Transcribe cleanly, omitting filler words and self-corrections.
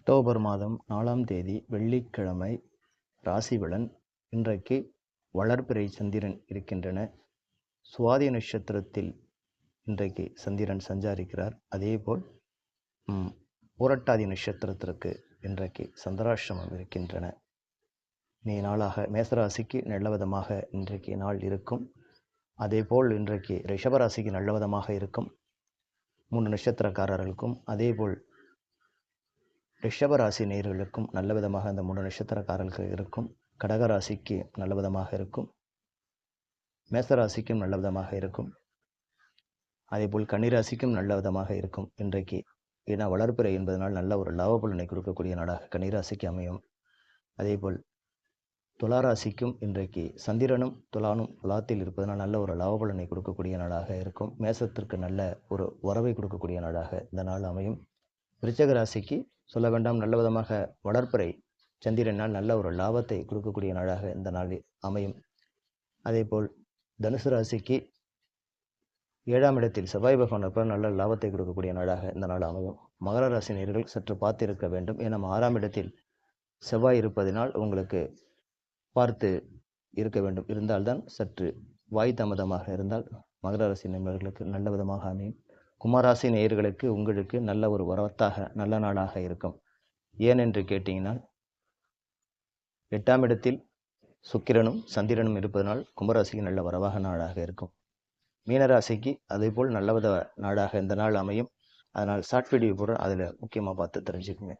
October மாதம் 4ஆம் தேதி வெள்ளிக்கிழமை ராசி பலன். இன்றைக்கு வளர்பிறை சந்திரன் இருக்கின்றன. சுவாதி நட்சத்திரத்தில் இன்றைக்கு சந்திரன் சஞ்சாரிக்கிறார். அதேபோல் புரட்டாதி நட்சத்திரத்திற்கு இன்றைக்கு சந்திராஷ்டமம் இருக்கின்றன. நீ நாளாக மேசராசிக்கு நல்லவிதமாக இன்றைக்கு நாள் இருக்கும். அதேபோல் இன்றைக்கு ரிஷபராசிக்கு நல்லவிதமாக இருக்கும். 3 நட்சத்திரக்காரர்களுக்கும் அதேபோல் ரிஷபராசி நேயர்களுக்கும் நல்ல விதமாக அந்த 3 நட்சத்திரக்காரர்களுக்கு இருக்கும். கடகராசிக்கு நல்ல விதமாக இருக்கும். மேசராசிக்கும் நல்ல விதமாக இருக்கும். அதேபோல் கன்னிராசிக்கும் நல்ல விதமாக இருக்கும். இன்றைக்கு ஏன்னா வளர்பிறை என்பதனால் நல்ல ஒரு லாப பலனை கொடுக்கக்கூடிய நாடாக கன்னிராசிக்கு அமையும். அதேபோல் துளாராசிக்கும் இன்றைக்கு சந்திரனும் துலாத்தில் இருப்பதனால் நல்ல ஒரு லாப பலனை கொடுக்கக்கூடிய நாடாக இருக்கும். மேசத்திற்கு நல்ல ஒரு வரவை கொடுக்கக்கூடிய நாடாக இந்த நாள் அமையும். விருச்சிக ராசிக்கு சொல்ல வேண்டாம், நல்ல விதமாக வளர்பிறை சந்திரனால் நல்ல ஒரு லாபத்தை கொடுக்கக்கூடிய நாளாக இந்த நாள் அமையும். அதேபோல் தனுசு ராசிக்கு 7ஆம் இடத்தில் செவ்வாய் பகவான் இருப்பதால் நல்ல லாபத்தை கொடுக்கக்கூடிய நாளாக இந்த நாள் அமையும். மகர ராசி நேயர்கள் சற்று பார்த்து இருக்க வேண்டும். ஏன்னா 6ஆம் இடத்தில் செவ்வாய் இருப்பதனால் உங்களுக்கு பார்த்து இருக்க வேண்டும். இருந்தால்தான் சற்று வாய் தாமதமாக இருந்தால் மகர ராசி நேயர்களுக்கு நல்ல விதமாக அமையும். கும்பராசி நேயர்களுக்கு உங்களுக்கு நல்ல ஒரு வரத்தாக நல்ல நாளாக இருக்கும். ஏனென்று கேட்டீங்கன்னா 8ஆம் இடத்தில் சுக்கிரனும் சந்திரனும் இருப்பதனால் கும்பராசிக்கு நல்ல வரவாக நாளாக இருக்கும். மீனராசிக்கு அதேபோல் நல்ல வித நாளாக இந்த நாள் அமையும். அதனால் ஷார்ட் வீடியோ போட அதில் முக்கியமாக பார்த்து தெரிஞ்சுக்குங்க.